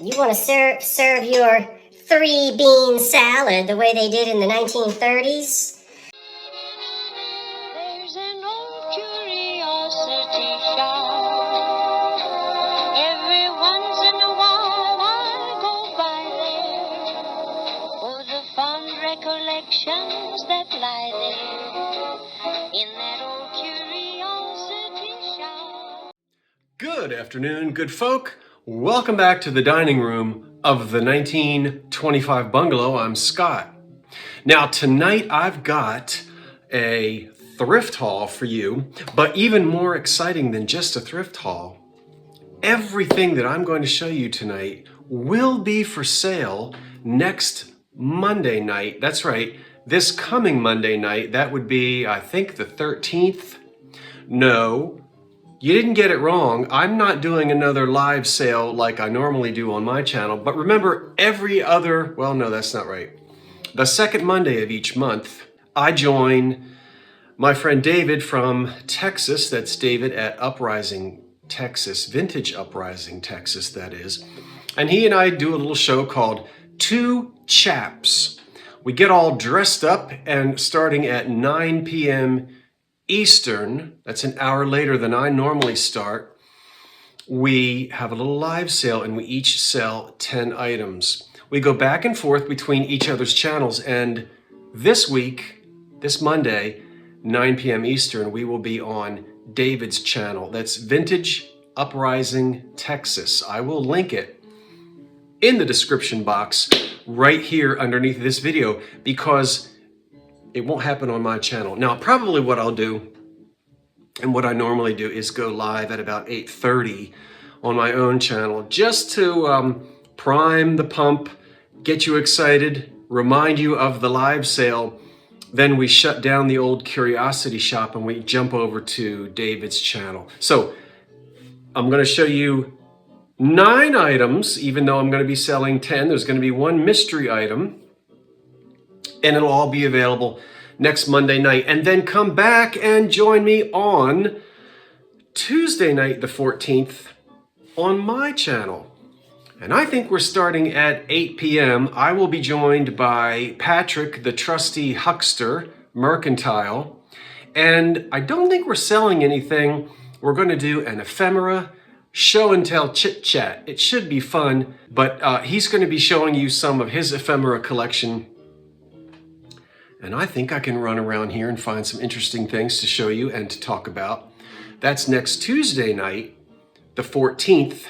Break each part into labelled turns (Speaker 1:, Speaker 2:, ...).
Speaker 1: You want to serve your three-bean salad the way they did in the 1930s?
Speaker 2: There's an old curiosity shop. Every once in a while I go by there for the fond recollections that lie there in that old curiosity shop.
Speaker 3: Good afternoon, good folk. Welcome back to the dining room of the 1925 bungalow. I'm Scott. Now tonight I've got a thrift haul for you, but even more exciting than just a thrift haul, everything that I'm going to show you tonight will be for sale next Monday night. That's right, this coming Monday night. That would be, I think, the 13th. No, you didn't get it wrong. I'm not doing another live sale like I normally do on my channel, but remember well, no, that's not right. The second Monday of each month, I join my friend David from Texas. That's David at Uprising, Texas, Vintage Uprising, Texas, that is. And he and I do a little show called Two Chaps. We get all dressed up, and starting at 9 p.m. Eastern, that's an hour later than I normally start, we have a little live sale and we each sell 10 items. We go back and forth between each other's channels, and this week, this Monday, 9 p.m. Eastern, we will be on David's channel. That's Vintage Uprising, Texas. I will link it in the description box right here underneath this video because it won't happen on my channel. Now, probably what I'll do and what I normally do is go live at about 8:30 on my own channel just to prime the pump, get you excited, remind you of the live sale. Then we shut down the old curiosity shop and we jump over to David's channel. So I'm going to show you 9 items, even though I'm going to be selling 10. There's going to be one mystery item, and it'll all be available next Monday night. And then come back and join me on Tuesday night, the 14th, on my channel. And I think we're starting at 8 p.m. I will be joined by Patrick, the trusty huckster, Mercantile. And I don't think we're selling anything. We're going to do an ephemera show and tell chit chat. It should be fun, but he's going to be showing you some of his ephemera collection. And I think I can run around here and find some interesting things to show you and to talk about. That's next Tuesday night, the 14th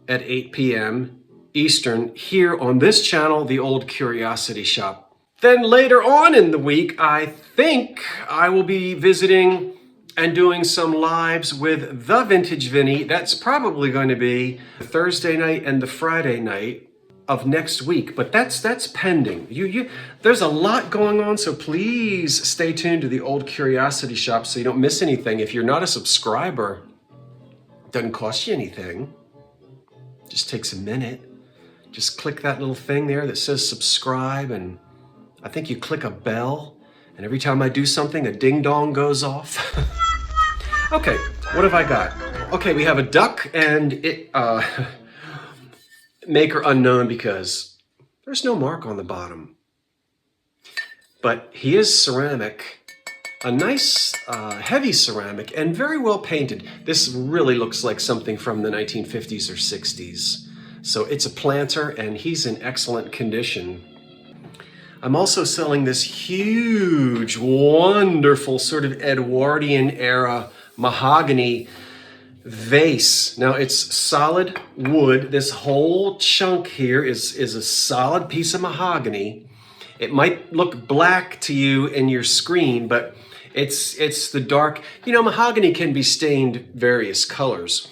Speaker 3: at 8 p.m. Eastern, here on this channel, the Old Curiosity Shop. Then later on in the week, I think I will be visiting and doing some lives with the Vintage Vinny. That's probably going to be the Thursday night and the Friday night of next week, but that's pending. There's a lot going on, so please stay tuned to the Old Curiosity Shop so you don't miss anything. If you're not a subscriber, it doesn't cost you anything. It just takes a minute. Just click that little thing there that says subscribe, and I think you click a bell, and every time I do something, a ding dong goes off. Okay, what have I got? Okay, we have a duck, and it maker unknown because there's no mark on the bottom. But he is ceramic, a nice heavy ceramic and very well painted. This really looks like something from the 1950s or 60s. So it's a planter and he's in excellent condition. I'm also selling this huge, wonderful sort of Edwardian era mahogany vase. Now it's solid wood. This whole chunk here is a solid piece of mahogany. It might look black to you in your screen, but it's the dark. You know, mahogany can be stained various colors,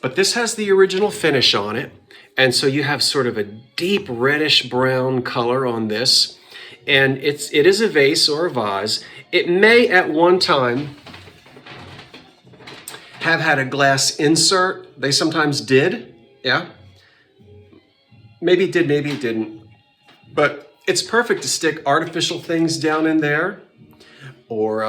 Speaker 3: but this has the original finish on it. And so you have sort of a deep reddish brown color on this. And it is a vase or a vase. It may at one time have had a glass insert. They sometimes did, yeah. Maybe it did, maybe it didn't. But it's perfect to stick artificial things down in there, or,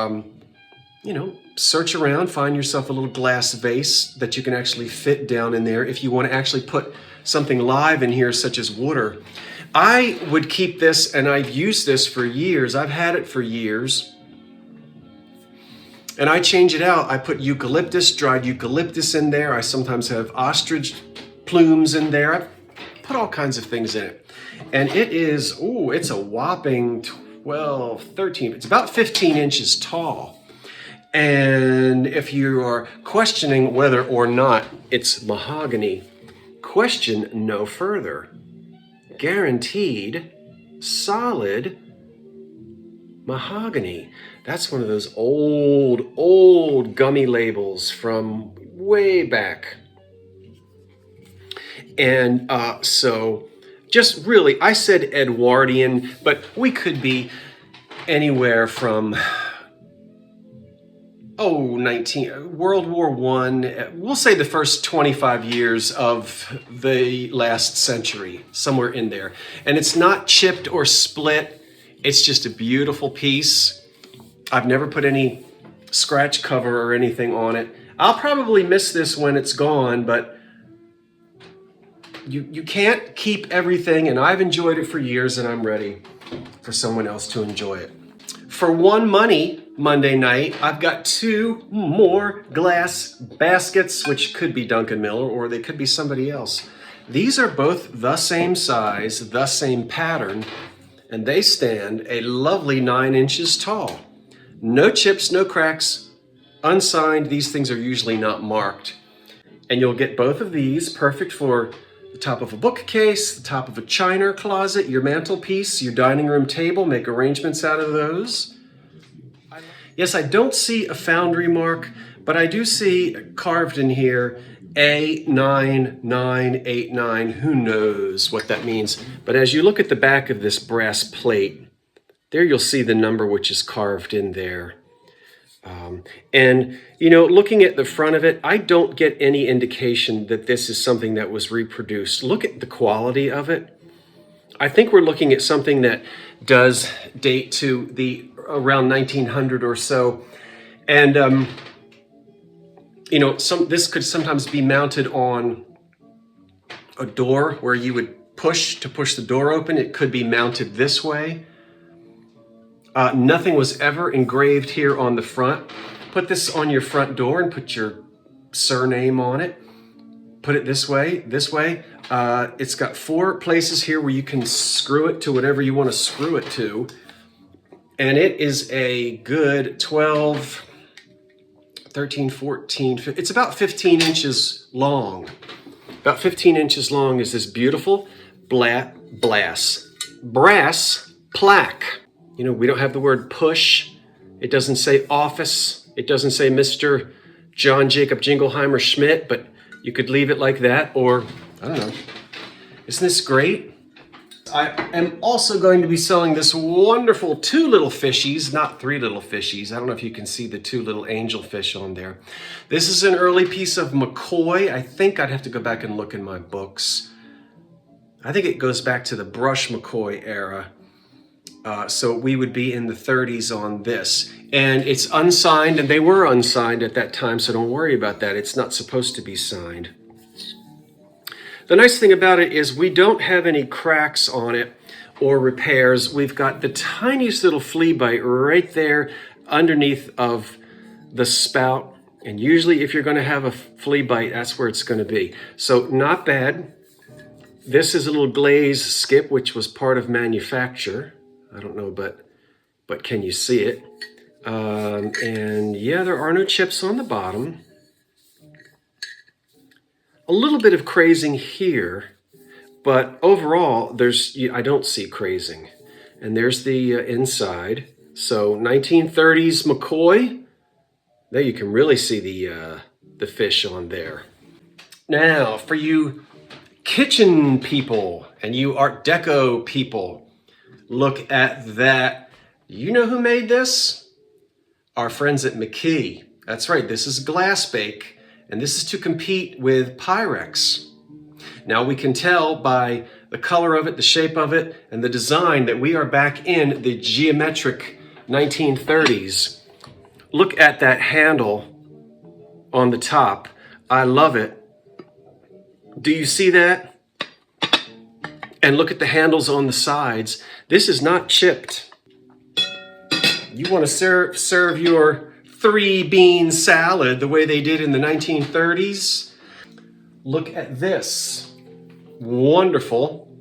Speaker 3: you know, search around, find yourself a little glass vase that you can actually fit down in there if you want to actually put something live in here, such as water. I would keep this, and I've used this for years. I've had it for years. And I change it out. I put eucalyptus, dried eucalyptus in there. I sometimes have ostrich plumes in there. I put all kinds of things in it. And it is, ooh, it's a whopping 12, 13, it's about 15 inches tall. And if you are questioning whether or not it's mahogany, question no further. Guaranteed, solid mahogany. That's one of those old gummy labels from way back. And so just really, I said Edwardian, but we could be anywhere from, World War I. We'll say the first 25 years of the last century, somewhere in there. And it's not chipped or split. It's just a beautiful piece. I've never put any scratch cover or anything on it. I'll probably miss this when it's gone, but you can't keep everything, and I've enjoyed it for years, and I'm ready for someone else to enjoy it. For one money Monday night, I've got 2 more glass baskets, which could be Duncan Miller or they could be somebody else. These are both the same size, the same pattern, and they stand a lovely 9 inches tall. No chips, no cracks, unsigned. These things are usually not marked. And you'll get both of these, perfect for the top of a bookcase, the top of a china closet, your mantelpiece, your dining room table. Make arrangements out of those. Yes, I don't see a foundry mark, but I do see carved in here A9989. Who knows what that means? But as you look at the back of this brass plate, there you'll see the number which is carved in there. And, you know, looking at the front of it, I don't get any indication that this is something that was reproduced. Look at the quality of it. I think we're looking at something that does date to the around 1900 or so. And, you know, this could sometimes be mounted on a door where you would push the door open. It could be mounted this way. Nothing was ever engraved here on the front. Put this on your front door and put your surname on it. Put it this way, this way. It's got 4 places here where you can screw it to whatever you want to screw it to. And it is a good 12, 13, 14, 15, it's about 15 inches long. About 15 inches long is this beautiful brass plaque. You know, we don't have the word push. It doesn't say office. It doesn't say Mr. John Jacob Jingleheimer Schmidt, but you could leave it like that, or, I don't know. Isn't this great? I am also going to be selling this wonderful 2 little fishies, not 3 little fishies. I don't know if you can see the 2 little angelfish on there. This is an early piece of McCoy. I think I'd have to go back and look in my books. I think it goes back to the Brush McCoy era. So we would be in the 30s on this. And it's unsigned, and they were unsigned at that time, so don't worry about that. It's not supposed to be signed. The nice thing about it is we don't have any cracks on it or repairs. We've got the tiniest little flea bite right there underneath of the spout. And usually if you're going to have a flea bite, that's where it's going to be. So not bad. This is a little glaze skip, which was part of manufacture. I don't know, but can you see it? And yeah, there are no chips on the bottom. A little bit of crazing here, but overall, I don't see crazing. And there's the inside. So 1930s McCoy. There you can really see the fish on there. Now, for you kitchen people and you Art Deco people, look at that. You know who made this? Our friends at McKee. That's right, this is glass bake, and this is to compete with Pyrex. Now we can tell by the color of it, the shape of it, and the design that we are back in the geometric 1930s. Look at that handle on the top. I love it. Do you see that? And look at the handles on the sides. This is not chipped. You want to serve your 3-bean salad the way they did in the 1930s? Look at this wonderful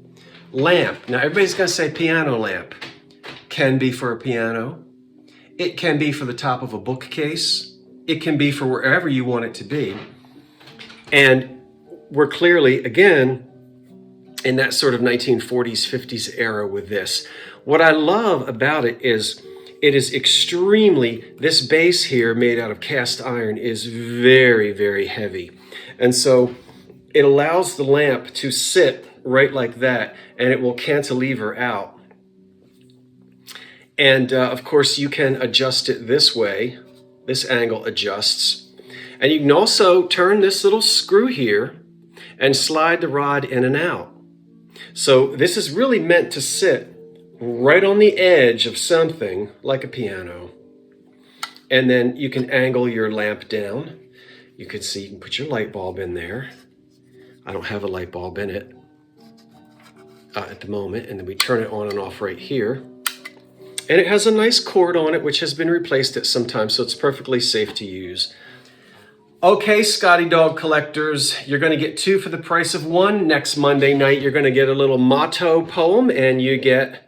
Speaker 3: lamp. Now everybody's going to say piano lamp. Can be for a piano. It can be for the top of a bookcase. It can be for wherever you want it to be. And we're clearly, again, in that sort of 1940s, 50s era with this. What I love about it is extremely, this base here made out of cast iron is very, very heavy. And so it allows the lamp to sit right like that, and it will cantilever out. And of course you can adjust it this way. This angle adjusts. And you can also turn this little screw here and slide the rod in and out. So this is really meant to sit right on the edge of something like a piano. And then you can angle your lamp down. You can see, you can put your light bulb in there. I don't have a light bulb in it at the moment. And then we turn it on and off right here. And it has a nice cord on it, which has been replaced at some time, so it's perfectly safe to use. Okay, Scotty dog collectors, you're going to get 2 for the price of 1. Next Monday night, you're going to get a little motto poem, and you get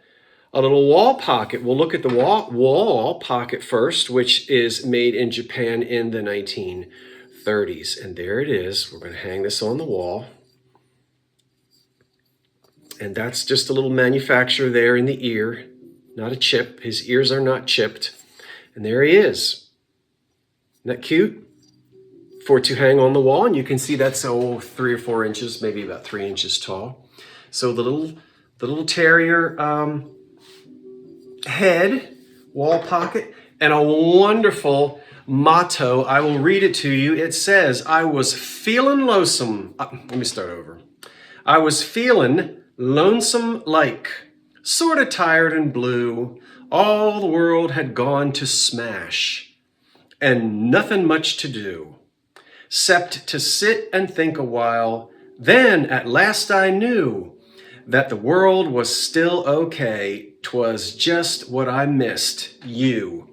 Speaker 3: a little wall pocket. We'll look at the wall pocket first, which is made in Japan in the 1930s. And there it is. We're going to hang this on the wall. And that's just a little manufacturer there in the ear. Not a chip. His ears are not chipped. And there he is. Isn't that cute? For it to hang on the wall. And you can see that's 3 or 4 inches, maybe about 3 inches tall. So the little terrier head, wall pocket, and a wonderful motto. I will read it to you. It says, I was feeling lonesome. Let me start over. I was feeling lonesome like, sort of tired and blue. All the world had gone to smash, and nothing much to do, 'cept to sit and think a while. Then at last I knew that the world was still okay. 'Twas just what I missed, you.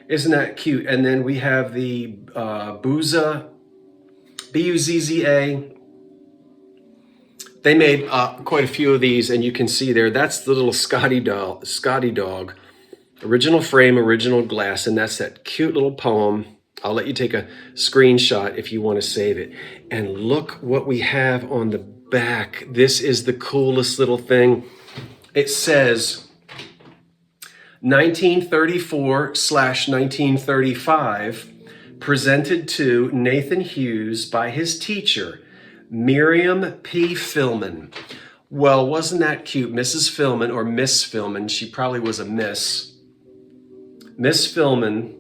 Speaker 3: Isn't that cute? And then we have the Buzza, B-U-Z-Z-A. They made quite a few of these, and you can see there, that's the little Scotty dog. Original frame, original glass, and that's that cute little poem. I'll let you take a screenshot if you want to save it. And look what we have on the back. This is the coolest little thing. It says 1934/1935, presented to Nathan Hughes by his teacher, Miriam P. Philman. Well, wasn't that cute? Mrs. Philman, or Miss Philman, she probably was a miss. Miss Philman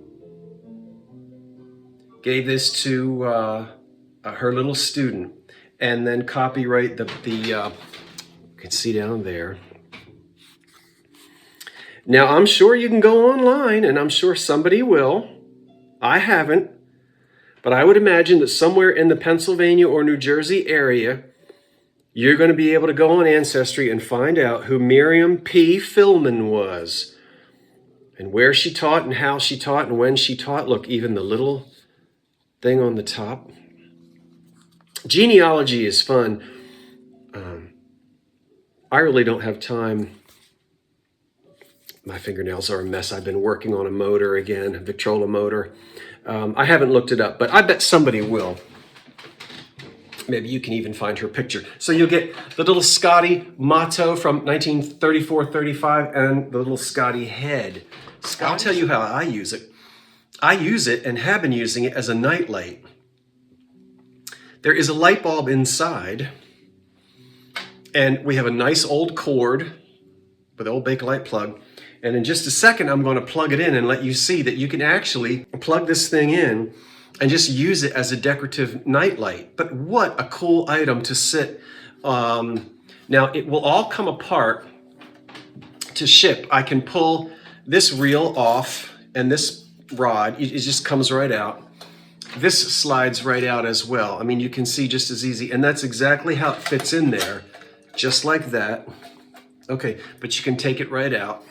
Speaker 3: gave this to her little student, and then copyright you can see down there. Now, I'm sure you can go online, and I'm sure somebody will. I haven't. But I would imagine that somewhere in the Pennsylvania or New Jersey area, you're going to be able to go on Ancestry and find out who Miriam P. Philman was, and where she taught, and how she taught, and when she taught. Look, even the little thing on the top. Genealogy is fun. I really don't have time. My fingernails are a mess. I've been working on a motor again, a Victrola motor. I haven't looked it up, but I bet somebody will. Maybe you can even find her picture. So you'll get the little Scotty motto from 1934-35 and the little Scotty head. I'll tell you how I use it. I use it and have been using it as a night light. There is a light bulb inside, and we have a nice old cord with an old Bakelite plug. And in just a second, I'm going to plug it in and let you see that you can actually plug this thing in and just use it as a decorative night light. But what a cool item to sit. Now, it will all come apart to ship. I can pull this reel off, and this rod, it just comes right out. This slides right out as well. I mean, you can see just as easy. And that's exactly how it fits in there. just like that. Okay, but you can take it right out.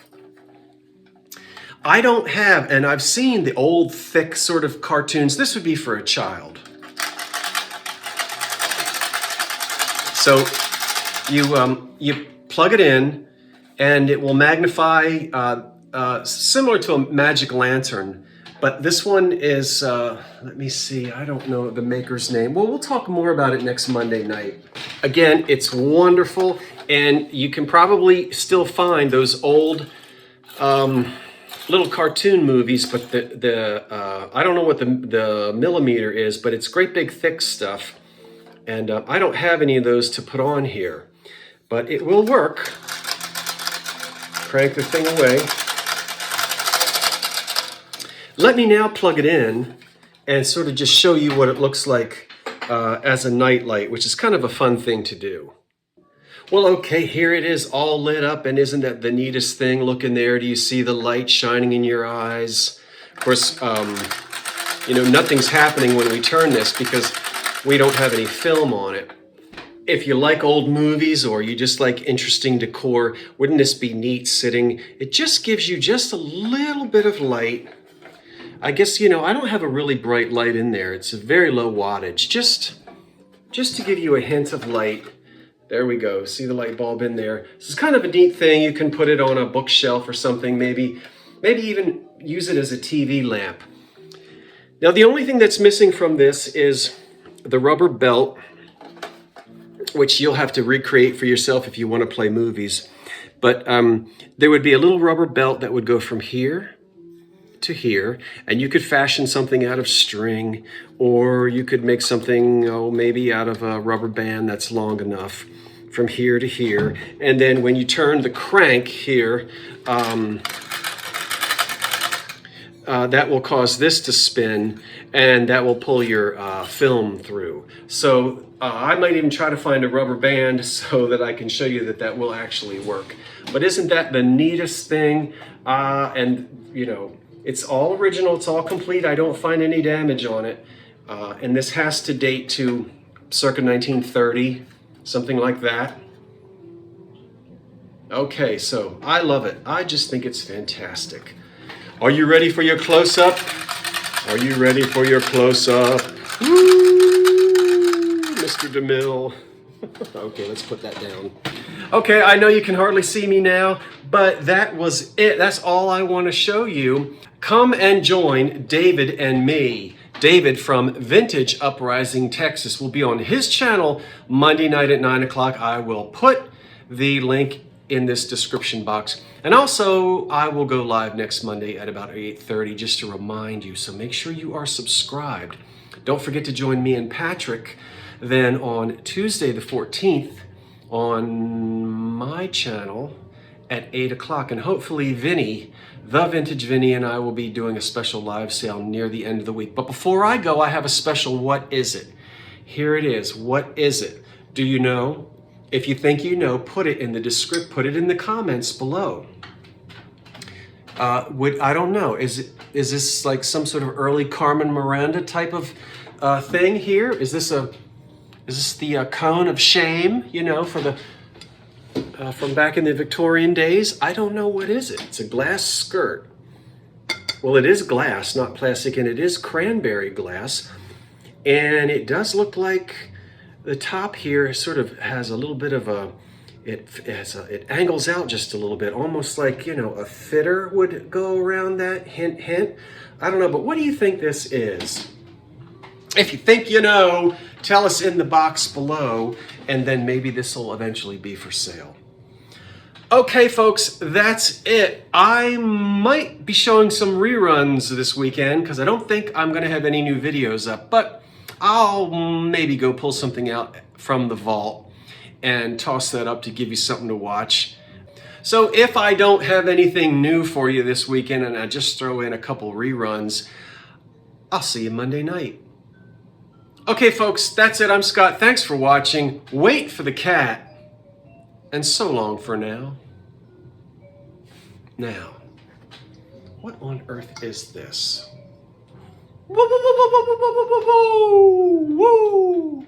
Speaker 3: I don't have, and I've seen the old thick sort of cartoons. This would be for a child. So you plug it in, and it will magnify, similar to a magic lantern. But this one is, let me see, I don't know the maker's name. Well, we'll talk more about it next Monday night. Again, it's wonderful, and you can probably still find those old little cartoon movies, but I don't know what the millimeter is, but it's great big thick stuff. And I don't have any of those to put on here, but it will work. Crank the thing away. Let me now plug it in and sort of just show you what it looks like as a night light, which is kind of a fun thing to do. Well, okay, here it is all lit up, and isn't that the neatest thing? Look in there. Do you see the light shining in your eyes? Of course, you know, nothing's happening when we turn this because we don't have any film on it. If you like old movies or you just like interesting decor, wouldn't this be neat sitting? It just gives you just a little bit of light. I guess, you know, I don't have a really bright light in there. It's a very low wattage, just to give you a hint of light. There we go. See the light bulb in there. This is kind of a neat thing. You can put it on a bookshelf or something, maybe even use it as a TV lamp. Now, the only thing that's missing from this is the rubber belt, which you'll have to recreate for yourself if you want to play movies. But there would be a little rubber belt that would go from here to here, and you could fashion something out of string, or you could make something, oh, maybe out of a rubber band that's long enough from here to here. And then when you turn the crank here, that will cause this to spin, and that will pull your film through. So I might even try to find a rubber band so that I can show you that that will actually work. But isn't that the neatest thing? And you know, it's all original, it's all complete. I don't find any damage on it. And this has to date to circa 1930, something like that. Okay, so I love it. I just think it's fantastic. Are you ready for your close-up? Are you ready for your close-up? Woo, Mr. DeMille. Okay, let's put that down. Okay, I know you can hardly see me now, but that was it. That's all I want to show you. Come and join David and me. David from Vintage Uprising, Texas will be on his channel Monday night at 9 o'clock. I will put the link in this description box. And also, I will go live next Monday at about 8:30 just to remind you. So make sure you are subscribed. Don't forget to join me and Patrick then on Tuesday the 14th on my channel at 8 o'clock. And hopefully Vinny, the Vintage Vinny, and I will be doing a special live sale near the end of the week. But before I go, I have a special What Is It? Here it is. What is it? Do you know? If you think you know, put it in the description, put it in the comments below. I don't know. Is this like some sort of early Carmen Miranda type of thing here? Is this the cone of shame? You know, for the from back in the Victorian days? I don't know. What is it? It's a glass skirt. Well, it is glass, not plastic, and it is cranberry glass, and it does look like the top here sort of has a little bit of it angles out just a little bit, almost like, you know, a fitter would go around that, hint, hint. I don't know, but what do you think this is? If you think you know, tell us in the box below, and then maybe this will eventually be for sale. Okay, folks, that's it. I might be showing some reruns this weekend because I don't think I'm going to have any new videos up, but I'll maybe go pull something out from the vault and toss that up to give you something to watch. So if I don't have anything new for you this weekend and I just throw in a couple reruns, I'll see you Monday night. Okay, folks, that's it. I'm Scott. Thanks for watching. Wait for the cat. And so long for now. Now, what on earth is this? Woo, woo, woo, woo, woo, woo, woo, woo, woo.